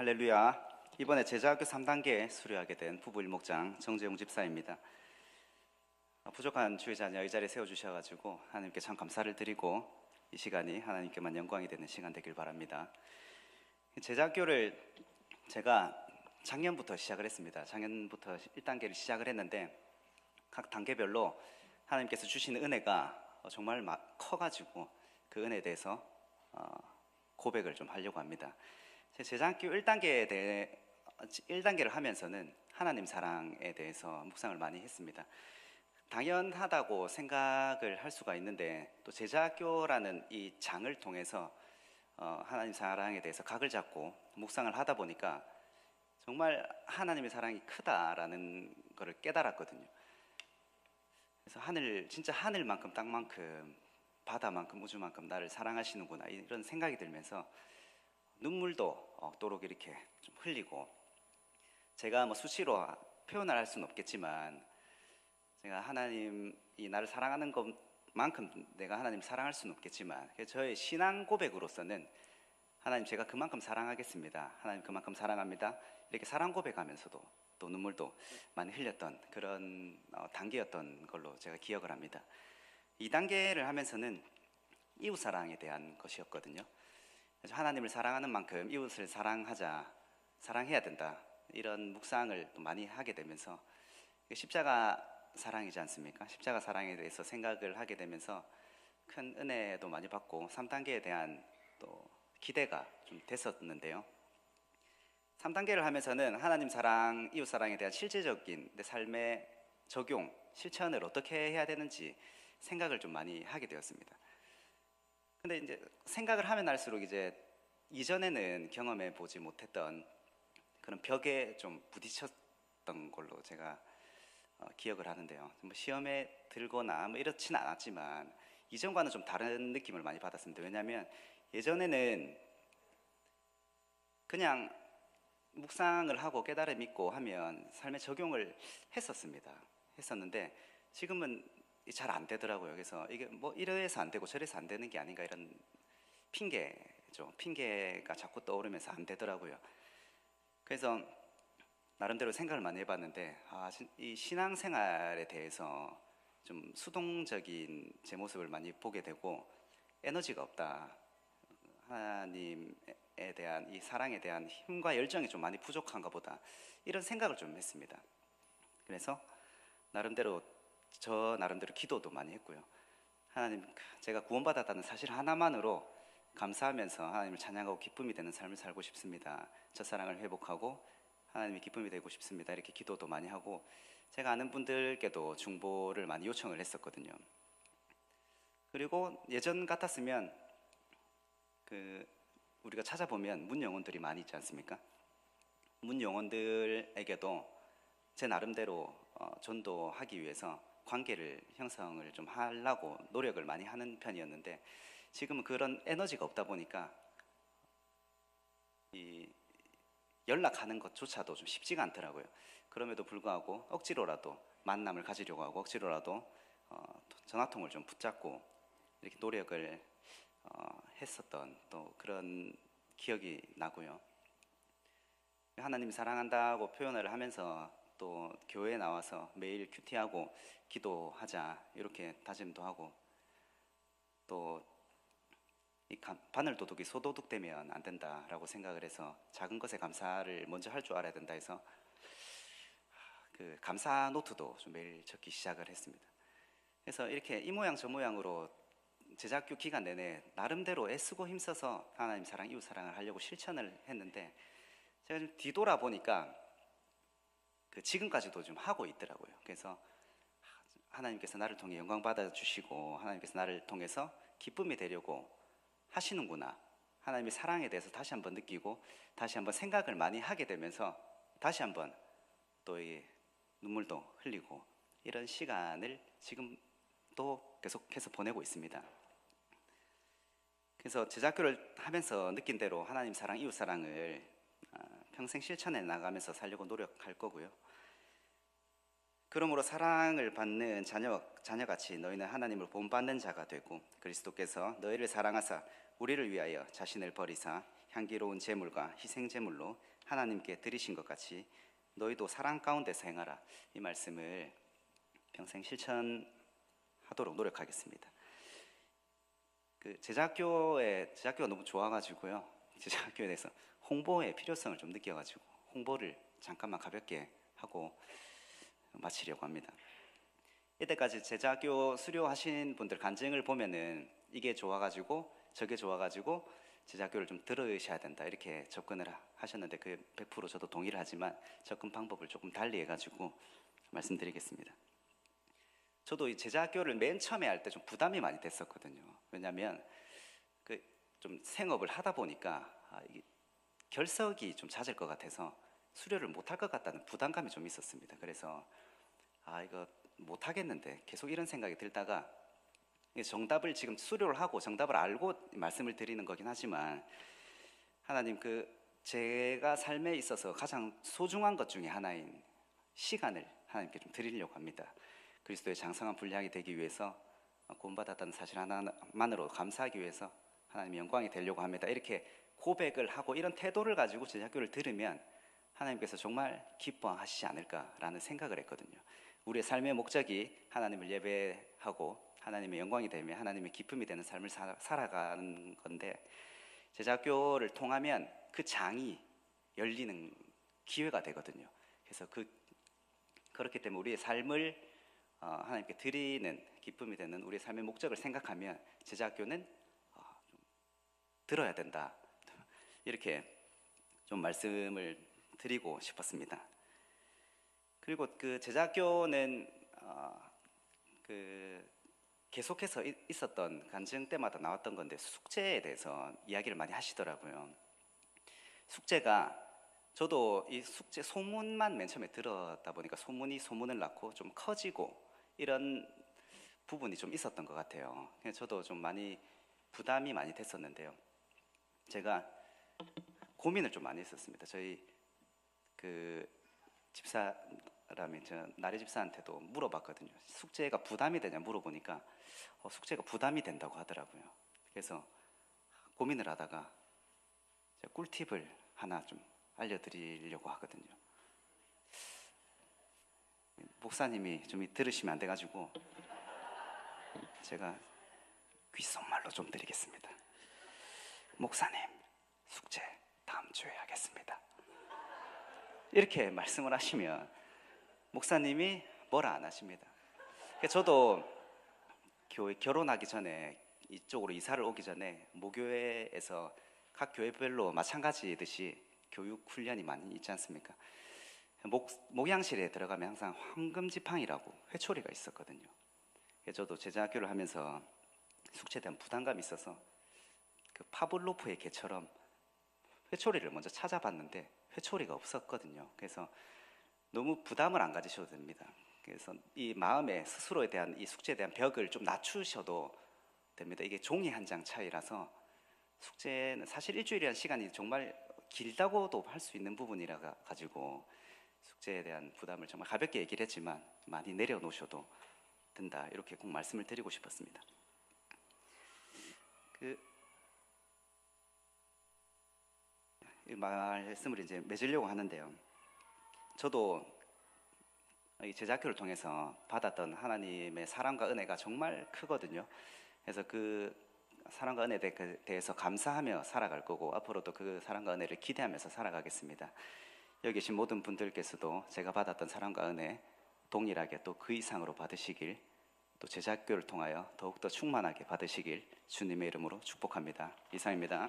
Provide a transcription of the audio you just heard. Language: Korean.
할렐루야. 이번에 제자학교 3단계 수료하게 된 부부 일목장 정재용 집사입니다. 부족한 주의 자녀 이 자리에 세워주셔가지고 하나님께 참 감사를 드리고 이 시간이 하나님께만 영광이 되는 시간 되길 바랍니다. 제자학교를 제가 작년부터 시작을 했습니다. 작년부터 1단계를 시작을 했는데 각 단계별로 하나님께서 주시는 은혜가 정말 커가지고 그 은혜에 대해서 고백을 좀 하려고 합니다. 제자학교 1단계를 하면서는 하나님 사랑에 대해서 묵상을 많이 했습니다. 당연하다고 생각을 할 수가 있는데 또 제자학교라는 이 장을 통해서 하나님 사랑에 대해서 각을 잡고 묵상을 하다 보니까 정말 하나님의 사랑이 크다라는 것을 깨달았거든요. 그래서 진짜 하늘만큼 땅만큼 바다만큼 우주만큼 나를 사랑하시는구나 이런 생각이 들면서 눈물도 또록 이렇게 좀 흘리고, 제가 뭐 수치로 표현을 할 수는 없겠지만 제가 하나님이 나를 사랑하는 것만큼 내가 하나님 사랑할 수는 없겠지만 저의 신앙 고백으로서는 하나님 제가 그만큼 사랑하겠습니다, 하나님 그만큼 사랑합니다, 이렇게 사랑 고백하면서도 또 눈물도 많이 흘렸던 그런 단계였던 걸로 제가 기억을 합니다. 이 단계를 하면서는 이웃사랑에 대한 것이었거든요. 그래서 하나님을 사랑하는 만큼 이웃을 사랑해야 된다, 이런 묵상을 또 많이 하게 되면서 십자가 사랑이지 않습니까? 십자가 사랑에 대해서 생각을 하게 되면서 큰 은혜도 많이 받고 3단계에 대한 또 기대가 좀 됐었는데요. 3단계를 하면서는 하나님 사랑, 이웃 사랑에 대한 실제적인 내 삶의 적용, 실천을 어떻게 해야 되는지 생각을 좀 많이 하게 되었습니다. 근데 이제 생각을 하면 할수록 이제 이전에는 경험해 보지 못했던 그런 벽에 좀 부딪혔던 걸로 제가 기억을 하는데요. 뭐 시험에 들거나 뭐 이렇지는 않았지만 이전과는 좀 다른 느낌을 많이 받았습니다. 왜냐하면 예전에는 그냥 묵상을 하고 깨달음 믿고 하면 삶에 적용을 했었는데 지금은 잘 안 되더라고요. 그래서 이게 뭐 이래서 안 되고 저래서 안 되는 게 아닌가, 이런 핑계가 자꾸 떠오르면서 안 되더라고요. 그래서 나름대로 생각을 많이 해봤는데 이 신앙생활에 대해서 좀 수동적인 제 모습을 많이 보게 되고 에너지가 없다, 하나님에 대한 이 사랑에 대한 힘과 열정이 좀 많이 부족한가 보다, 이런 생각을 좀 했습니다. 그래서 저 나름대로 기도도 많이 했고요. 하나님, 제가 구원받았다는 사실 하나만으로 감사하면서 하나님을 찬양하고 기쁨이 되는 삶을 살고 싶습니다. 첫사랑을 회복하고 하나님의 기쁨이 되고 싶습니다, 이렇게 기도도 많이 하고, 제가 아는 분들께도 중보를 많이 요청을 했었거든요. 그리고 예전 같았으면 우리가 찾아보면 문 영혼들이 많이 있지 않습니까? 문 영혼들에게도 제 나름대로 전도하기 위해서 관계를 형성을 좀 하려고 노력을 많이 하는 편이었는데 지금은 그런 에너지가 없다 보니까 이 연락하는 것조차도 좀 쉽지가 않더라고요. 그럼에도 불구하고 억지로라도 만남을 가지려고 하고 억지로라도 전화통을 좀 붙잡고 이렇게 노력을 했었던 또 그런 기억이 나고요. 하나님 사랑한다고 표현을 하면서 또 교회에 나와서 매일 큐티하고 기도하자 이렇게 다짐도 하고, 또 이 바늘 도둑이 소도둑 되면 안 된다라고 생각을 해서 작은 것에 감사를 먼저 할 줄 알아야 된다 해서 그 감사 노트도 좀 매일 적기 시작을 했습니다. 그래서 이렇게 이 모양 저 모양으로 제자학교 기간 내내 나름대로 애쓰고 힘써서 하나님 사랑, 이웃 사랑을 하려고 실천을 했는데 제가 좀 뒤돌아보니까 지금까지도 좀 하고 있더라고요. 그래서 하나님께서 나를 통해 영광 받아주시고 하나님께서 나를 통해서 기쁨이 되려고 하시는구나, 하나님의 사랑에 대해서 다시 한번 느끼고 다시 한번 생각을 많이 하게 되면서 다시 한번 또 이 눈물도 흘리고 이런 시간을 지금도 계속해서 보내고 있습니다. 그래서 제자학교를 하면서 느낀 대로 하나님 사랑, 이웃 사랑을 평생 실천해 나가면서 살려고 노력할 거고요. 그러므로 사랑을 받는 자녀같이 너희는 하나님을 본받는 자가 되고 그리스도께서 너희를 사랑하사 우리를 위하여 자신을 버리사 향기로운 제물과 희생 제물로 하나님께 드리신 것 같이 너희도 사랑 가운데서 행하라. 이 말씀을 평생 실천하도록 노력하겠습니다. 제자학교가 너무 좋아가지고요. 제자학교에 대해서 홍보의 필요성을 좀 느껴가지고 홍보를 잠깐만 가볍게 하고 마치려고 합니다. 이때까지 제자학교 수료하신 분들 간증을 보면은 이게 좋아가지고 저게 좋아가지고 제자학교를 좀 들으셔야 된다 이렇게 접근을 하셨는데 그 100% 저도 동의를 하지만 접근 방법을 조금 달리 해가지고 말씀드리겠습니다. 저도 이 제자학교를 맨 처음에 할 때 좀 부담이 많이 됐었거든요. 왜냐하면 그 좀 생업을 하다 보니까 이게 결석이 좀 잦을 것 같아서 수료를 못할 것 같다는 부담감이 좀 있었습니다. 그래서 이거 못하겠는데 계속 이런 생각이 들다가 정답을 지금 수료를 하고 정답을 알고 말씀을 드리는 거긴 하지만 하나님 제가 삶에 있어서 가장 소중한 것 중에 하나인 시간을 하나님께 좀 드리려고 합니다. 그리스도의 장성한 분량이 되기 위해서 구원받았다는 사실 하나만으로 감사하기 위해서 하나님의 영광이 되려고 합니다. 이렇게 고백을 하고 이런 태도를 가지고 제자학교를 들으면 하나님께서 정말 기뻐하시지 않을까라는 생각을 했거든요. 우리의 삶의 목적이 하나님을 예배하고 하나님의 영광이 되며 하나님의 기쁨이 되는 삶을 살아가는 건데 제자학교를 통하면 그 장이 열리는 기회가 되거든요. 그래서 그렇기 때문에 우리의 삶을 하나님께 드리는 기쁨이 되는 우리의 삶의 목적을 생각하면 제자학교는 좀 들어야 된다 이렇게 좀 말씀을 드리고 싶었습니다. 그리고 그 제자학교는 계속해서 있었던 간증 때마다 나왔던 건데 숙제에 대해서 이야기를 많이 하시더라고요. 숙제가 저도 이 숙제 소문만 맨 처음에 들었다 보니까 소문이 소문을 낳고 좀 커지고 이런 부분이 좀 있었던 것 같아요. 그래서 저도 좀 많이 부담이 많이 됐었는데요. 제가 고민을 좀 많이 했었습니다. 저희 집사람이 저 나리 집사한테도 물어봤거든요. 숙제가 부담이 되냐 물어보니까 숙제가 부담이 된다고 하더라고요. 그래서 고민을 하다가 꿀팁을 하나 좀 알려드리려고 하거든요. 목사님이 좀 들으시면 안 돼가지고 제가 귓속말로 좀 드리겠습니다. 목사님, 숙제 다음 주에 하겠습니다. 이렇게 말씀을 하시면 목사님이 뭐라 안 하십니다. 저도 결혼하기 전에 이쪽으로 이사를 오기 전에 모교회에서 각 교회별로 마찬가지듯이 교육 훈련이 많이 있지 않습니까? 목양실에 들어가면 항상 황금지팡이라고 회초리가 있었거든요. 저도 제자학교를 하면서 숙제에 대한 부담감이 있어서 그 파블로프의 개처럼 회초리를 먼저 찾아봤는데 회초리가 없었거든요. 그래서 너무 부담을 안 가지셔도 됩니다. 그래서 이 마음에 스스로에 대한 이 숙제에 대한 벽을 좀 낮추셔도 됩니다. 이게 종이 한 장 차이라서 숙제는 사실 일주일이라는 시간이 정말 길다고도 할 수 있는 부분이라 가지고 숙제에 대한 부담을 정말 가볍게 얘기를 했지만 많이 내려놓으셔도 된다 이렇게 꼭 말씀을 드리고 싶었습니다. 이 말씀을 이제 맺으려고 하는데요. 저도 이 제자학교를 통해서 받았던 하나님의 사랑과 은혜가 정말 크거든요. 그래서 그 사랑과 은혜에 대해서 감사하며 살아갈 거고 앞으로도 그 사랑과 은혜를 기대하면서 살아가겠습니다. 여기 계신 모든 분들께서도 제가 받았던 사랑과 은혜 동일하게 또 그 이상으로 받으시길, 또 제자학교를 통하여 더욱더 충만하게 받으시길 주님의 이름으로 축복합니다. 이상입니다.